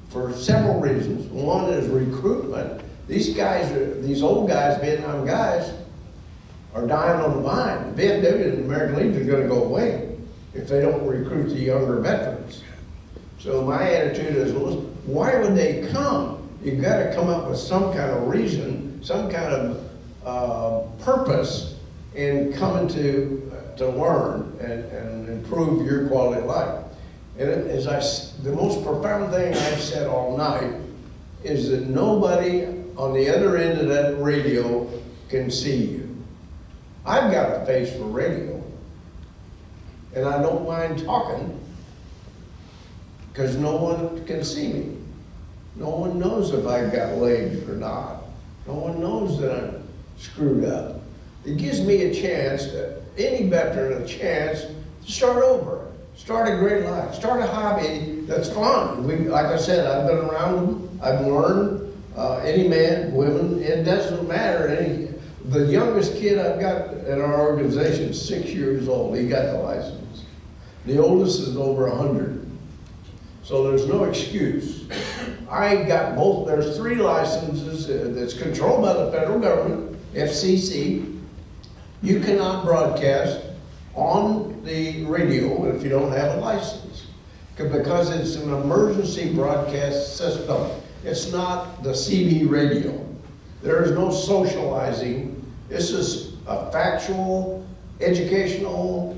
for several reasons. One is recruitment. These old guys, Vietnam guys, are dying on the vine. The VFW and the American Legion are gonna go away if they don't recruit the younger veterans. So my attitude is, well, why would they come? You've gotta come up with some kind of reason, some kind of purpose in coming to learn and improve your quality of life. And the most profound thing I've said all night is that nobody on the other end of that radio can see you. I've got a face for radio, and I don't mind talking because no one can see me. No one knows if I've got legs or not. No one knows that I'm screwed up. It gives me a chance, any veteran, a chance to start over, start a great life, start a hobby that's fun. Like I said, I've been around them, I've learned, any man, women, it doesn't matter. The youngest kid I've got in our organization is 6 years old, he got the license. The oldest is over 100. So there's no excuse. I got both, there's 3 licenses that's controlled by the federal government, FCC. You cannot broadcast on the radio if you don't have a license, because it's an emergency broadcast system. It's not the CB radio. There is no socializing. This is a factual, educational,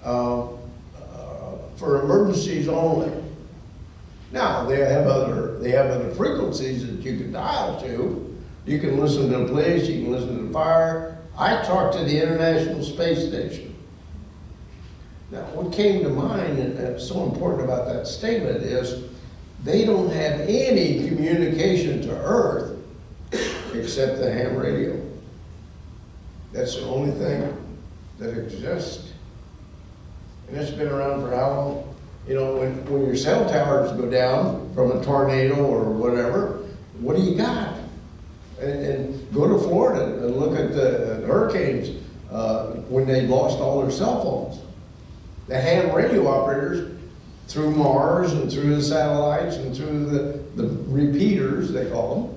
for emergencies only. Now, they have other frequencies that you can dial to. You can listen to the police, you can listen to the fire. I talked to the International Space Station. Now, what came to mind, and that's so important about that statement, is they don't have any communication to Earth except the ham radio. That's the only thing that exists. And it's been around for how long? You know, when your cell towers go down from a tornado or whatever, what do you got? And go to Florida and look at the hurricanes when they lost all their cell phones. The ham radio operators, through Mars and through the satellites and through the repeaters, they call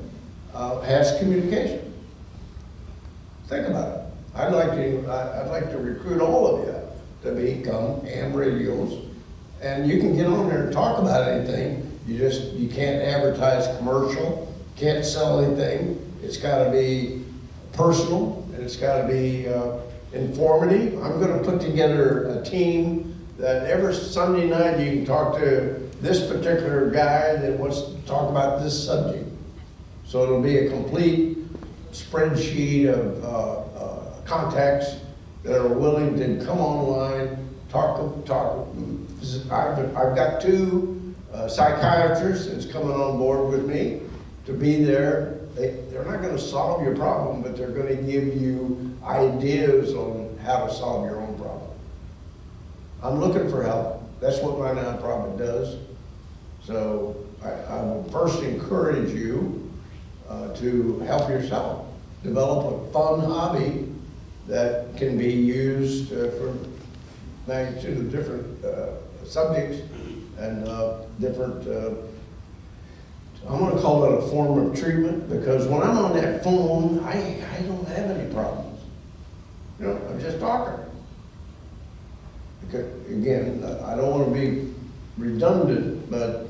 them, has communication. Think about it. I'd like to recruit all of you to become ham radios. And you can get on there and talk about anything. You can't advertise commercial, can't sell anything. It's gotta be personal, and it's gotta be informative. I'm gonna put together a team that every Sunday night you can talk to this particular guy that wants to talk about this subject. So it'll be a complete spreadsheet of contacts that are willing to come online, talk. I've got 2 psychiatrists that's coming on board with me to be there. They're not going to solve your problem, but they're going to give you ideas on how to solve your own problem. I'm looking for help. That's what my nonprofit does. So I will first encourage you to help yourself. Develop a fun hobby that can be used for magnitude of different subjects and different, I'm gonna call it a form of treatment, because when I'm on that phone, I don't have any problems. You know, I'm just talking. Because, again, I don't wanna be redundant, but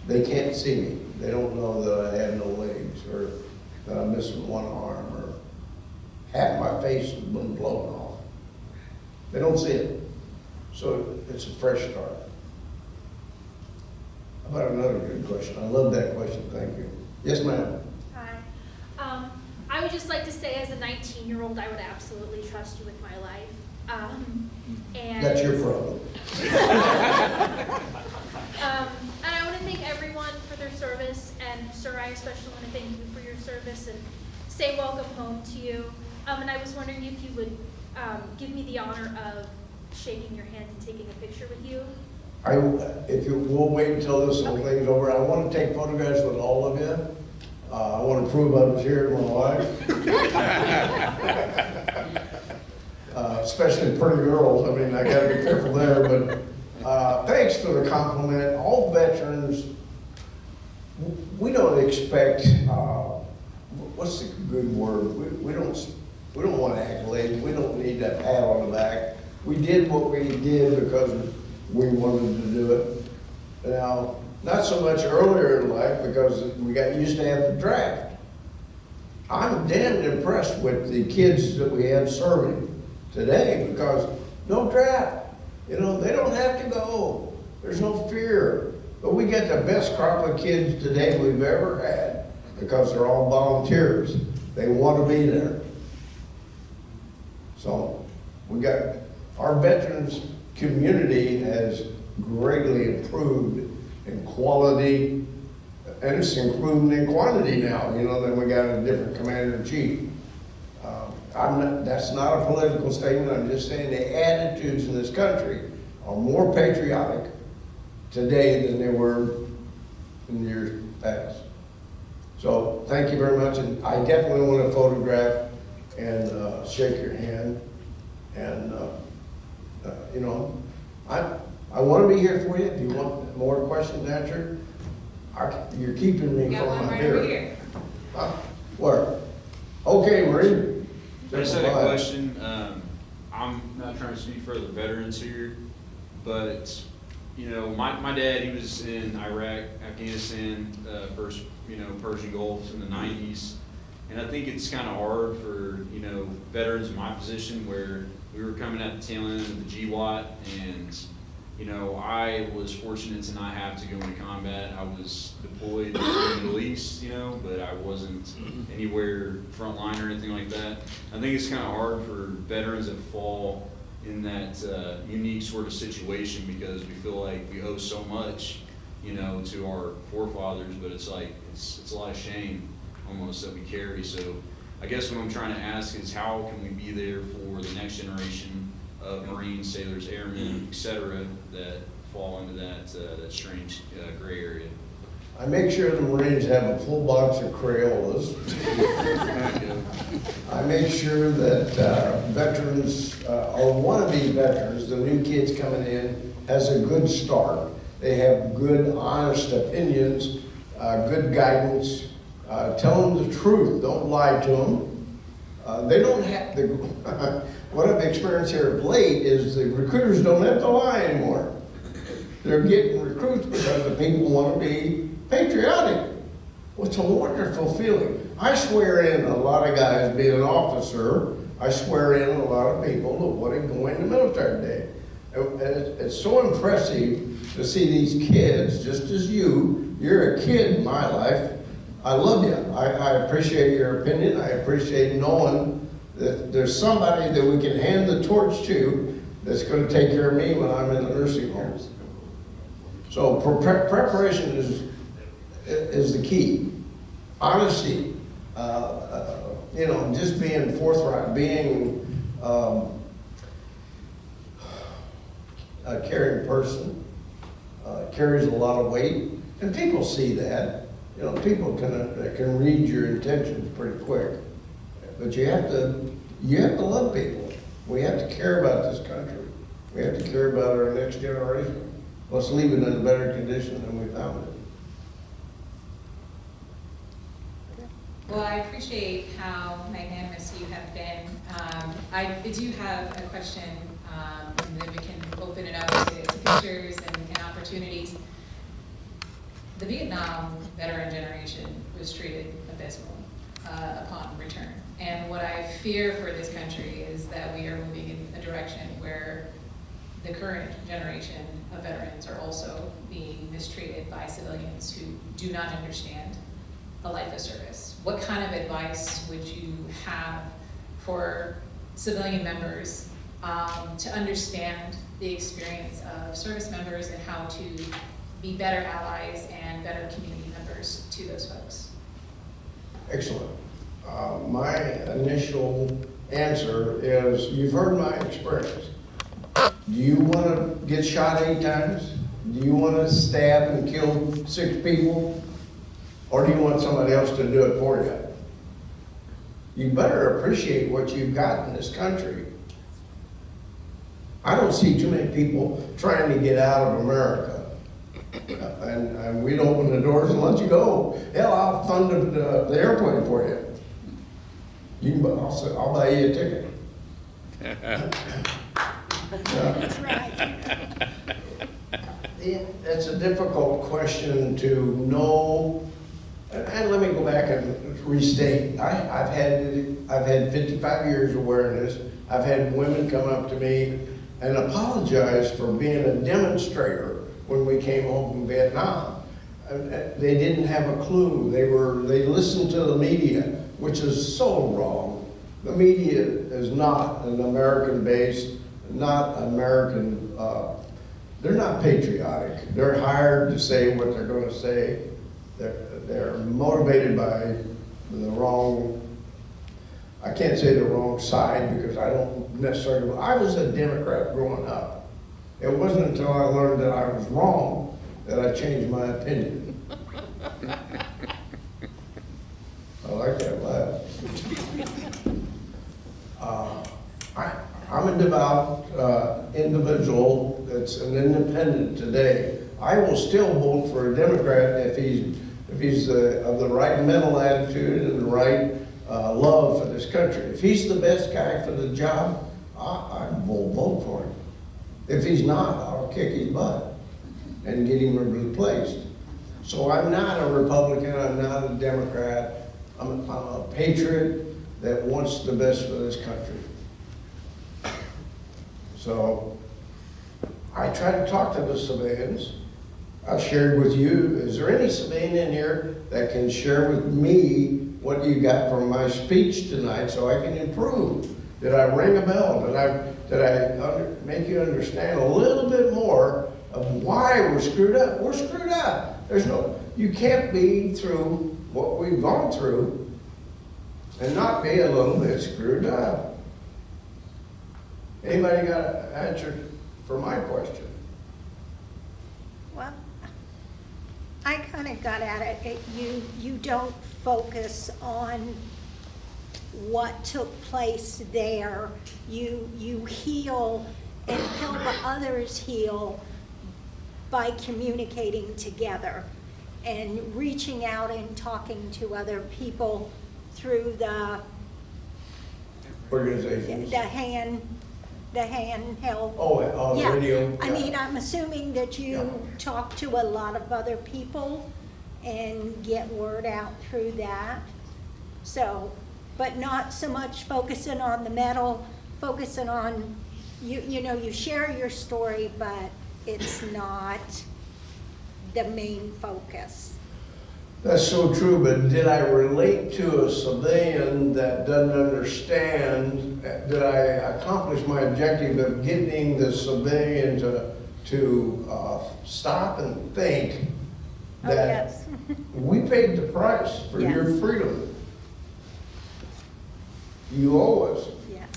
they can't see me. They don't know that I have no legs, or that I'm missing one arm, or half my face has been blown off. They don't see it. So it's a fresh start. How about another good question? I love that question, thank you. Yes, ma'am. Hi. I would just like to say, as a 19-year-old, I would absolutely trust you with my life. And That's your problem. And I want to thank everyone for their service, and sir, I especially want to thank you for your service and say welcome home to you. And I was wondering if you would give me the honor of shaking your hand and taking a picture with you. We'll wait until this whole thing's over. I want to take photographs with all of you. I want to prove I was here in my life. Especially pretty girls. I mean, I got to be careful there, but thanks for the compliment. All veterans, we don't expect, what's the good word? We don't want accolades. We don't need that pat on the back. We did what we did because we wanted to do it. Now, not so much earlier in life because we got used to have the draft. I'm damned impressed with the kids that we have serving today because no draft. You know, they don't have to go. There's no fear. But we get the best crop of kids today we've ever had because they're all volunteers. They want to be there. So we got, our veterans community has greatly improved in quality, and it's improving in quantity now. You know, then we got a different commander-in-chief. That's not a political statement. I'm just saying the attitudes in this country are more patriotic today than they were in years past. So thank you very much, and I definitely want to photograph and shake your hand. And you know, I want to be here for you. If you want more questions answered, you're keeping me Got from one my right over beer. here. Where? Okay, Marie. I just had a question. I'm not trying to speak for the veterans here, but, you know, my dad, he was in Iraq, Afghanistan, first, you know, Persian Gulf in the 90s. And I think it's kind of hard for, you know, veterans in my position where we were coming at the tail end of the GWAT, and, you know, I was fortunate to not have to go into combat. I was deployed in the Middle East, you know, but I wasn't anywhere front line or anything like that. I think it's kind of hard for veterans that fall in that unique sort of situation because we feel like we owe so much, you know, to our forefathers, but it's like, it's a lot of shame almost that we carry. So I guess what I'm trying to ask is how can we be there for the next generation of Marines, sailors, airmen, et cetera, that fall into that strange gray area? I make sure the Marines have a full box of Crayolas. I make sure that veterans, or wannabe veterans, the new kids coming in, has a good start. They have good, honest opinions, good guidance. Tell them the truth. Don't lie to them. They don't have to. What I've experienced here of late is the recruiters don't have to lie anymore. They're getting recruits because the people want to be patriotic. Well, it's a wonderful feeling. I swear in a lot of guys being an officer. I swear in a lot of people that want to go into military day. And it's so impressive to see these kids, just as you're a kid in my life. I love you. I appreciate your opinion. I appreciate knowing that there's somebody that we can hand the torch to that's going to take care of me when I'm in the nursing homes. So preparation is the key. Honesty, you know, just being forthright, being a caring person carries a lot of weight, and people see that. You know, people can read your intentions pretty quick, but you have to love people. We have to care about this country. We have to care about our next generation. Let's leave it in a better condition than we found it. Well, I appreciate how magnanimous you have been. I do have a question, and then we can open it up to pictures and opportunities. The Vietnam veteran generation was treated abysmally upon return. And what I fear for this country is that we are moving in a direction where the current generation of veterans are also being mistreated by civilians who do not understand a life of service. What kind of advice would you have for civilian members to understand the experience of service members and how to be better allies and better community members to those folks? Excellent. My initial answer is, you've heard my experience. Do you want to get shot 8 times? Do you want to stab and kill 6 people? Or do you want somebody else to do it for you? You better appreciate what you've got in this country. I don't see too many people trying to get out of America. And we'd open the doors and let you go. Hell, I'll fund the airplane for you. I'll buy you a ticket. That's right. It's a difficult question to know. And let me go back and restate. I've had 55 years of wearing this. I've had women come up to me and apologize for being a demonstrator when we came home from Vietnam. They didn't have a clue. They listened to the media, which is so wrong. The media is not an American-based, not American. They're not patriotic. They're hired to say what they're going to say. They're motivated by the wrong, I can't say the wrong side because I don't necessarily, I was a Democrat growing up. It wasn't until I learned that I was wrong that I changed my opinion. I like that laugh. I'm a devout individual that's an independent today. I will still vote for a Democrat if he's of the right mental attitude and the right love for this country. If he's the best guy for the job, I will vote for him. If he's not, I'll kick his butt and get him replaced. So I'm not a Republican, I'm not a Democrat. I'm a patriot that wants the best for this country. So I try to talk to the civilians. I've shared with you, is there any civilian in here that can share with me what you got from my speech tonight so I can improve? Did I ring a bell? Did I make you understand a little bit more of why we're screwed up? We're screwed up. You can't be through what we've gone through and not be a little bit screwed up. Anybody got an answer for my question? Well, I kind of got at it. You don't focus on what took place there. You heal and help others heal by communicating together and reaching out and talking to other people through the Organizations. the handheld. Oh, Yeah. radio. I mean, I'm assuming that you talk to a lot of other people and get word out through that. So, but not so much focusing on the medal, focusing on, you share your story, but it's not the main focus. That's so true, but did I relate to a civilian that doesn't understand? Did I accomplish my objective of getting the civilian to stop and think Oh, that yes. we paid the price for your Yes. freedom? You owe us. Yes.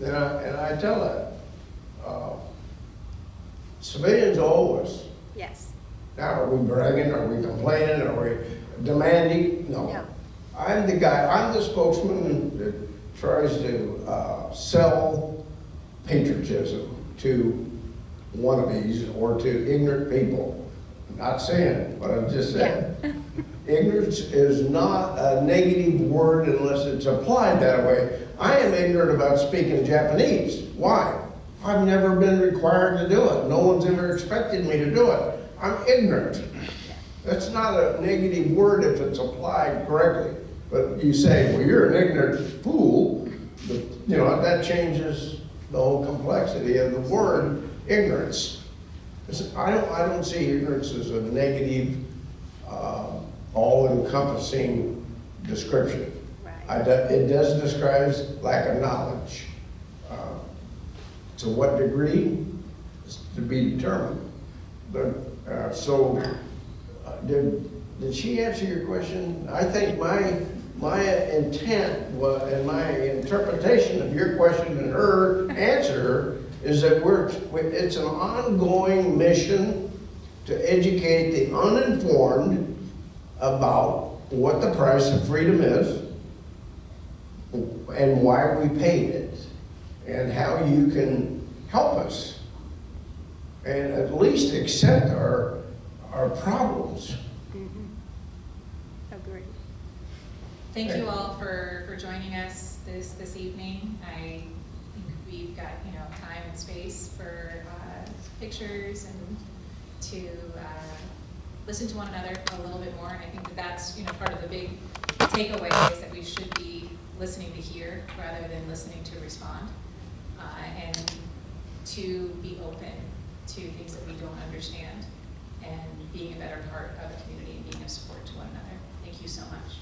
And I tell that. Civilians owe us. Yes. Now, are we bragging, are we complaining, are we demanding? No. No. I'm the guy, I'm the spokesman tries to sell patriotism to wannabes or to ignorant people. I'm not saying what I've just said. Ignorance is not a negative word unless it's applied that way. I am ignorant about speaking Japanese. Why? I've never been required to do it. No one's ever expected me to do it. I'm ignorant. That's not a negative word if it's applied correctly. But you say, well, you're an ignorant fool, you know, that changes the whole complexity of the word ignorance. I don't see ignorance as a negative, all-encompassing description. Right. It does describe lack of knowledge. To what degree is to be determined. But did she answer your question? I think my intent and my interpretation of your question and her answer is that it's an ongoing mission to educate the uninformed about what the price of freedom is and why we paid it and how you can help us and at least accept our problems. Agreed. Thank you all for joining us this evening. I think we've got, you know, time and space for pictures and to listen to one another a little bit more. And I think that's, you know, part of the big takeaway is that we should be listening to hear rather than listening to respond, and to be open to things that we don't understand and being a better part of the community and being of support to one another. Thank you so much.